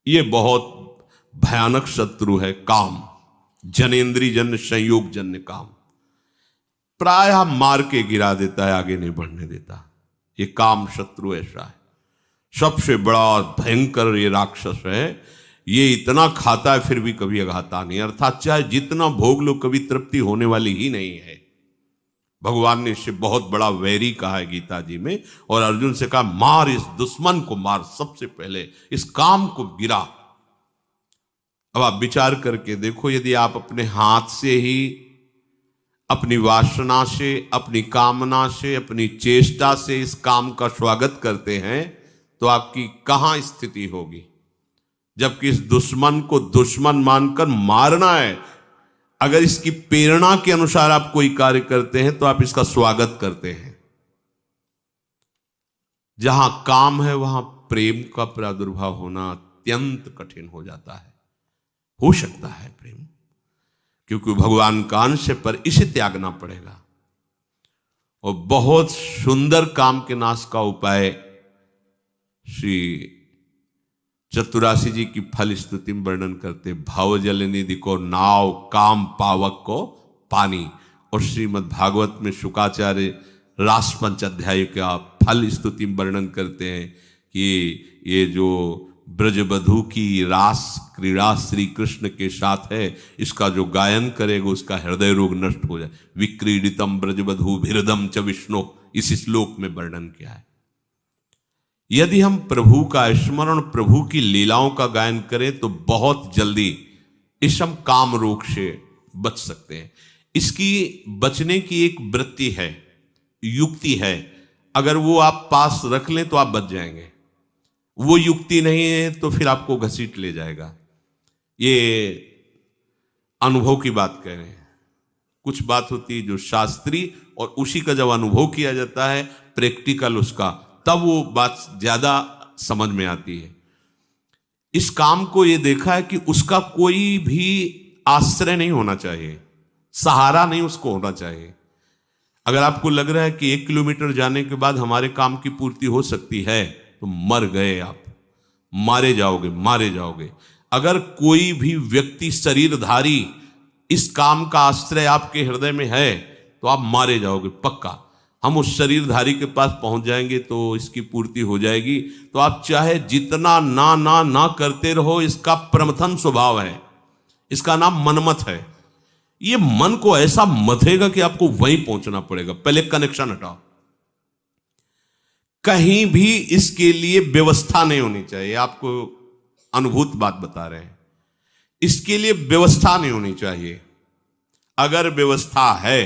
ये बहुत भयानक शत्रु है काम, जनेन्द्रिय जन्य संयोग जन्य काम। प्रायः मार के गिरा देता है, आगे नहीं बढ़ने देता। ये काम शत्रु ऐसा है, सबसे बड़ा और भयंकर ये राक्षस है। ये इतना खाता है फिर भी कभी अघाता नहीं, अर्थात चाहे जितना भोग लो कभी तृप्ति होने वाली ही नहीं है। भगवान ने इससे बहुत बड़ा वैरी कहा है गीता जी में, और अर्जुन से कहा मार इस दुश्मन को, मार, सबसे पहले इस काम को गिरा। अब आप विचार करके देखो, यदि आप अपने हाथ से ही अपनी वासना से, अपनी कामना से, अपनी चेष्टा से इस काम का स्वागत करते हैं तो आपकी कहां स्थिति होगी। जबकि इस दुश्मन को दुश्मन मानकर मारना है। अगर इसकी प्रेरणा के अनुसार आप कोई कार्य करते हैं तो आप इसका स्वागत करते हैं। जहां काम है वहां प्रेम का प्रादुर्भाव होना अत्यंत कठिन हो जाता है। हो सकता है प्रेम, क्योंकि भगवान का अंश है, पर इसे त्यागना पड़ेगा। और बहुत सुंदर काम के नाश का उपाय श्री चतुरासी जी की फल स्तुति में वर्णन करते, भाव जल निधि को नाव, काम पावक को पानी। और श्रीमद् भागवत में शुकाचार्य रास पंचाध्याय का फल स्तुति में वर्णन करते हैं कि ये जो ब्रजबधू की रास क्रीड़ा श्री कृष्ण के साथ है, इसका जो गायन करेगा उसका हृदय रोग नष्ट हो जाए। विक्रीडितम ब्रजबधू भिरदम च विष्णु, इस श्लोक में वर्णन किया है। यदि हम प्रभु का स्मरण, प्रभु की लीलाओं का गायन करें तो बहुत जल्दी इस हम काम रोग से बच सकते हैं। इसकी बचने की एक वृत्ति है, युक्ति है। अगर वो आप पास रख लें तो आप बच जाएंगे। वो युक्ति नहीं है तो फिर आपको घसीट ले जाएगा। ये अनुभव की बात कह रहे हैं। कुछ बात होती है जो शास्त्रीय, और उसी का जब अनुभव किया जाता है प्रैक्टिकल उसका, तब वो बात ज्यादा समझ में आती है। इस काम को ये देखा है कि उसका कोई भी आश्रय नहीं होना चाहिए, सहारा नहीं उसको होना चाहिए। अगर आपको लग रहा है कि 1 किलोमीटर जाने के बाद हमारे काम की पूर्ति हो सकती है तो मर गए आप, मारे जाओगे, मारे जाओगे। अगर कोई भी व्यक्ति शरीरधारी इस काम का आश्रय आपके हृदय में है तो आप मारे जाओगे पक्का। हम उस शरीरधारी के पास पहुंच जाएंगे तो इसकी पूर्ति हो जाएगी। तो आप चाहे जितना ना ना ना करते रहो, इसका प्रमथन स्वभाव है, इसका नाम मनमत है। ये मन को ऐसा मथेगा कि आपको वहीं पहुंचना पड़ेगा। पहले कनेक्शन हटाओ। कहीं भी इसके लिए व्यवस्था नहीं होनी चाहिए। आपको अनुभूत बात बता रहे हैं, इसके लिए व्यवस्था नहीं होनी चाहिए। अगर व्यवस्था है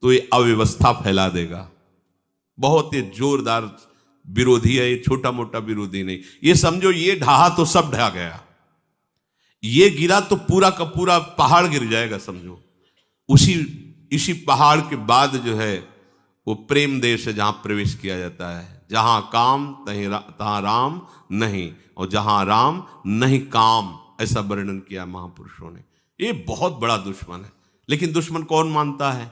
तो ये अव्यवस्था फैला देगा। बहुत ही जोरदार विरोधी है ये, छोटा मोटा विरोधी नहीं। ये समझो ये ढहा तो सब ढह गया, ये गिरा तो पूरा का पूरा पहाड़ गिर जाएगा समझो। इसी पहाड़ के बाद जो है वो प्रेम देश है, जहां प्रवेश किया जाता है। जहां काम तहां राम नहीं, और जहां राम नहीं काम, ऐसा वर्णन किया महापुरुषों ने। ये बहुत बड़ा दुश्मन है। लेकिन दुश्मन कौन मानता है?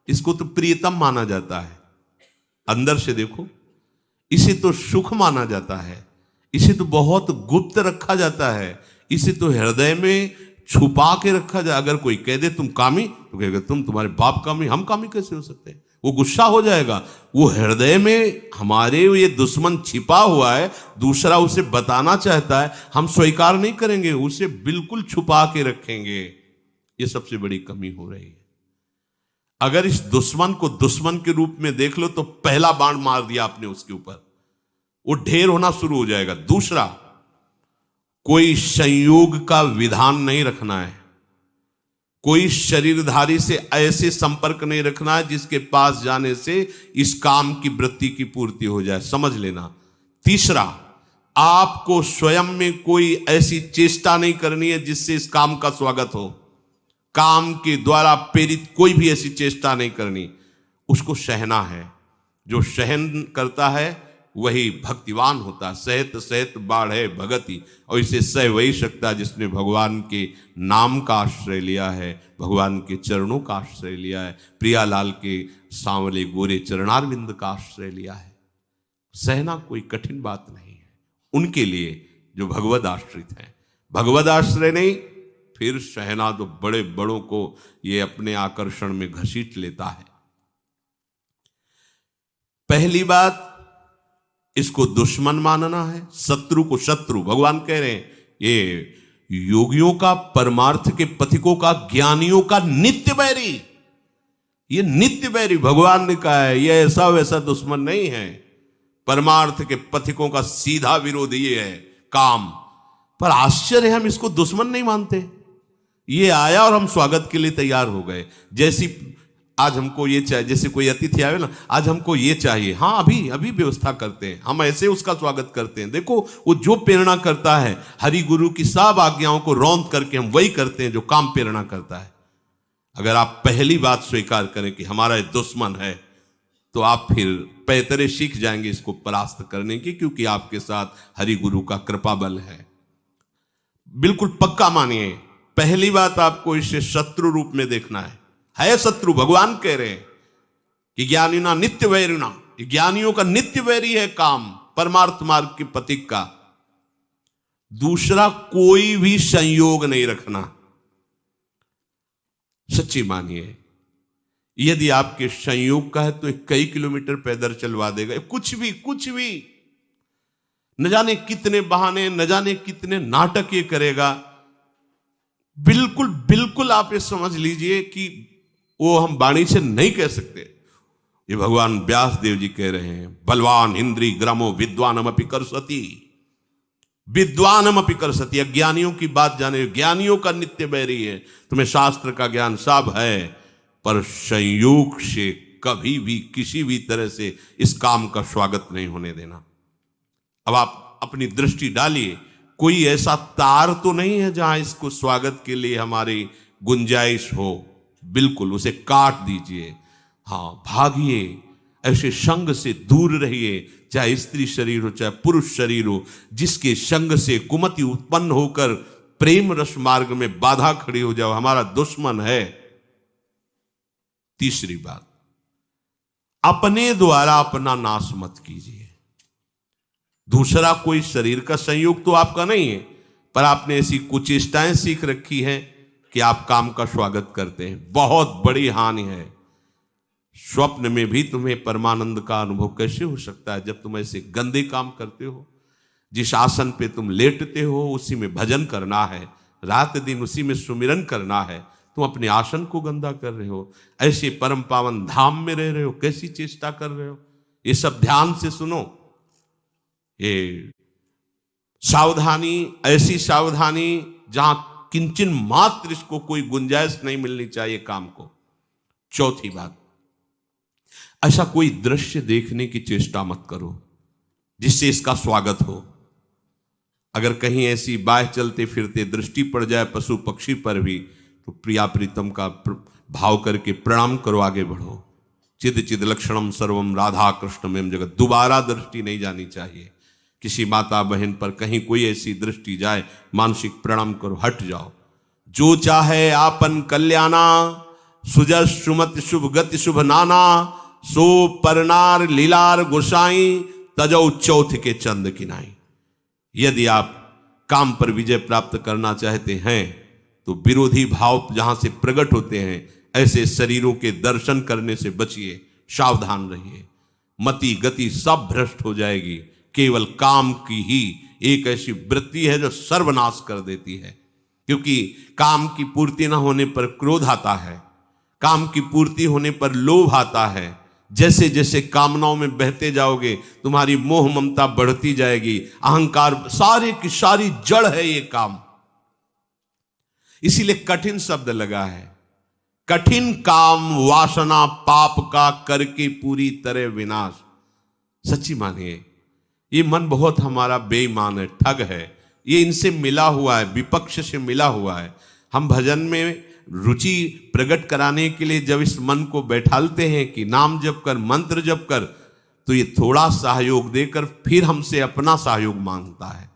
इसको तो प्रियतम माना जाता है। अंदर से देखो, इसे तो सुख माना जाता है, इसे तो बहुत गुप्त रखा जाता है, इसे तो हृदय में छुपा के रखा जाए। अगर कोई कह दे तुम कामी, तो कहेगा तुम्हारे बाप कामी, हम कामी कैसे हो सकते हैं? वो गुस्सा हो जाएगा। वो हृदय में हमारे ये दुश्मन छिपा हुआ है, दूसरा उसे बताना चाहता है, हम स्वीकार नहीं करेंगे, उसे बिल्कुल छुपा के रखेंगे। ये सबसे बड़ी कमी हो रही है। अगर इस दुश्मन को दुश्मन के रूप में देख लो तो पहला बाण मार दिया आपने उसके ऊपर, वो ढेर होना शुरू हो जाएगा। दूसरा, कोई संयोग का विधान नहीं रखना है। कोई शरीरधारी से ऐसे संपर्क नहीं रखना है जिसके पास जाने से इस काम की वृत्ति की पूर्ति हो जाए, समझ लेना। तीसरा, आपको स्वयं में कोई ऐसी चेष्टा नहीं करनी है जिससे इस काम का स्वागत हो। काम के द्वारा प्रेरित कोई भी ऐसी चेष्टा नहीं करनी, उसको सहना है। जो सहन करता है वही भक्तिवान होता है। सहत सहत बाढ़े भगति, और इसे सह वही सकता जिसने भगवान के नाम का आश्रय लिया है, भगवान के चरणों का आश्रय लिया है, प्रियालाल के सांवले गोरे चरणारविंद का आश्रय लिया है। सहना कोई कठिन बात नहीं है। उनके लिए जो भगवद आश्रित हैं। भगवद आश्रय नहीं, फिर शहना तो बड़े बड़ों को ये अपने आकर्षण में घसीट लेता है। पहली बात, इसको दुश्मन मानना है, शत्रु को शत्रु। भगवान कह रहे हैं ये योगियों का, परमार्थ के पथिकों का, ज्ञानियों का नित्य बैरी, ये नित्य बैरी भगवान ने कहा है। ये ऐसा वैसा दुश्मन नहीं है। परमार्थ के पथिकों का सीधा विरोधी ये है काम। पर आश्चर्य, हम इसको दुश्मन नहीं मानते। ये आया और हम स्वागत के लिए तैयार हो गए। जैसी आज हमको ये चाहिए, जैसे कोई अतिथि आवे ना, आज हमको ये चाहिए, हाँ अभी अभी व्यवस्था करते हैं, हम ऐसे उसका स्वागत करते हैं। देखो वो जो प्रेरणा करता है, हरि गुरु की सब आज्ञाओं को रौंद करके हम वही करते हैं जो काम प्रेरणा करता है। अगर आप पहली बात स्वीकार करें कि हमारा ये दुश्मन है, तो आप फिर पैतरे सीख जाएंगे इसको परास्त करने की, क्योंकि आपके साथ हरि गुरु का कृपा बल है। बिल्कुल पक्का मानिए, पहली बात आपको इसे शत्रु रूप में देखना है शत्रु। भगवान कह रहे हैं कि ज्ञानिना नित्य वैरिणा, ज्ञानियों का नित्य वैरी है काम, परमार्थ मार्ग के पथिक का। दूसरा, कोई भी संयोग नहीं रखना। सच्ची मानिए, यदि आपके संयोग का है तो कई किलोमीटर पैदल चलवा देगा। कुछ भी न जाने कितने बहाने, न जाने कितने नाटक ये करेगा। बिल्कुल आप ये समझ लीजिए कि वो हम वाणी से नहीं कह सकते। ये भगवान व्यास देव जी कह रहे हैं, बलवान इंद्री ग्रामो विद्वानमपि करसति, विद्वानमपि करसति। अज्ञानियों की बात जाने, ज्ञानियों का नित्य बैरी है। तुम्हें शास्त्र का ज्ञान सब है, पर संयोग से कभी भी किसी भी तरह से इस काम का स्वागत नहीं होने देना। अब आप अपनी दृष्टि डालिए, कोई ऐसा तार तो नहीं है जहां इसको स्वागत के लिए हमारी गुंजाइश हो। बिल्कुल उसे काट दीजिए। हाँ, भागिए, ऐसे संग से दूर रहिए, चाहे स्त्री शरीर हो चाहे पुरुष शरीर हो, जिसके संग से कुमति उत्पन्न होकर प्रेम रस मार्ग में बाधा खड़ी हो जाओ, हमारा दुश्मन है। तीसरी बात, अपने द्वारा अपना नाश मत कीजिए। दूसरा कोई शरीर का संयोग तो आपका नहीं है, पर आपने ऐसी कुचेष्टाएं सीख रखी हैं कि आप काम का स्वागत करते हैं। बहुत बड़ी हानि है। स्वप्न में भी तुम्हें परमानंद का अनुभव कैसे हो सकता है जब तुम ऐसे गंदे काम करते हो। जिस आसन पे तुम लेटते हो उसी में भजन करना है, रात दिन उसी में सुमिरन करना है, तुम अपने आसन को गंदा कर रहे हो। ऐसे परम पावन धाम में रह रहे हो, कैसी चेष्टा कर रहे हो। ये सब ध्यान से सुनो। ये सावधानी, ऐसी सावधानी जहां किंचन मात्र इसको कोई गुंजाइश नहीं मिलनी चाहिए काम को। चौथी बात, ऐसा कोई दृश्य देखने की चेष्टा मत करो जिससे इसका स्वागत हो। अगर कहीं ऐसी बाह चलते फिरते दृष्टि पड़ जाए पशु पक्षी पर भी, तो प्रिया प्रीतम का भाव करके प्रणाम करो, आगे बढ़ो। चिद चिद लक्षणम सर्वम राधा कृष्णमें जगत। दोबारा दृष्टि नहीं जानी चाहिए। किसी माता बहन पर कहीं कोई ऐसी दृष्टि जाए, मानसिक प्रणाम करो, हट जाओ। जो चाहे आपन कल्याणा, सुजस सुमत शुभ गति शुभ नाना, सो परनार लीलार गोसाई, तजौ चौथ के चंद किनाई। यदि आप काम पर विजय प्राप्त करना चाहते हैं तो विरोधी भाव जहां से प्रकट होते हैं, ऐसे शरीरों के दर्शन करने से बचिए, सावधान रहिए। मति गति सब भ्रष्ट हो जाएगी। केवल काम की ही एक ऐसी वृत्ति है जो सर्वनाश कर देती है। क्योंकि काम की पूर्ति न होने पर क्रोध आता है, काम की पूर्ति होने पर लोभ आता है। जैसे जैसे कामनाओं में बहते जाओगे तुम्हारी मोह ममता बढ़ती जाएगी, अहंकार, सारे की सारी जड़ है ये काम। इसीलिए कठिन शब्द लगा है। कठिन काम वासना पाप का करके पूरी तरह विनाश। सच्ची मानिए, ये मन बहुत हमारा बेईमान है, ठग है। ये इनसे मिला हुआ है, विपक्ष से मिला हुआ है। हम भजन में रुचि प्रकट कराने के लिए जब इस मन को बैठालते हैं कि नाम जप कर, मंत्र जप कर, तो ये थोड़ा सहयोग देकर फिर हमसे अपना सहयोग मांगता है।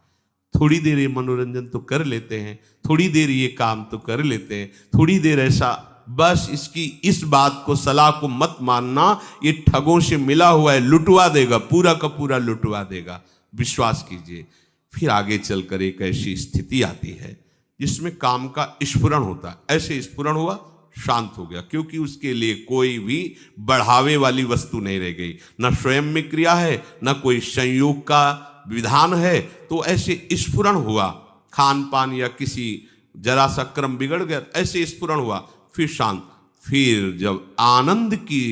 थोड़ी देर ये मनोरंजन तो कर लेते हैं, थोड़ी देर ये काम तो कर लेते हैं, थोड़ी देर ऐसा, बस इसकी इस बात को, सलाह को मत मानना। ये ठगों से मिला हुआ है, लुटवा देगा, पूरा का पूरा लुटवा देगा। विश्वास कीजिए। फिर आगे चलकर एक ऐसी स्थिति आती है जिसमें काम का स्फुरण होता है। ऐसे स्फुरण हुआ, शांत हो गया, क्योंकि उसके लिए कोई भी बढ़ावे वाली वस्तु नहीं रह गई, न स्वयं में क्रिया है, न कोई संयोग का विधान है। तो ऐसे स्फुरण हुआ, खान पान या किसी जरा सा क्रम बिगड़ गया, ऐसे स्फुरण हुआ, फिर शांत। फिर जब आनंद की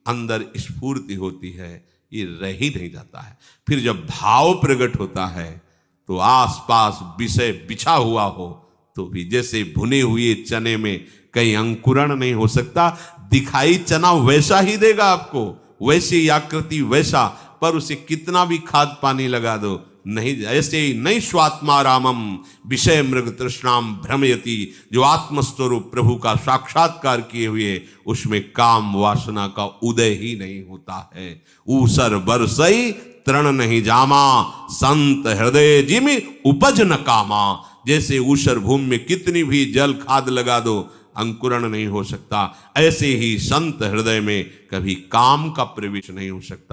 अंदर स्फूर्ति होती है, ये रह ही नहीं जाता है। फिर जब भाव प्रकट होता है तो आसपास विषय बिछा हुआ हो तो भी जैसे भुने हुए चने में कहीं अंकुरण नहीं हो सकता, दिखाई चना वैसा ही देगा आपको, वैसी आकृति वैसा, पर उसे कितना भी खाद पानी लगा दो नहीं। ऐसे ही नहीं स्वात्मारामम विषय मृग तृष्णाम भ्रमयति, जो आत्मस्वरूप प्रभु का साक्षात्कार किए हुए उसमें काम वासना का उदय ही नहीं होता है। ऊसर बरसई तृण नहीं जामा, संत हृदय जिमि उपज न कामा। जैसे ऊसर भूमि में कितनी भी जल खाद लगा दो अंकुरण नहीं हो सकता, ऐसे ही संत हृदय में कभी काम का प्रवेश नहीं हो सकता।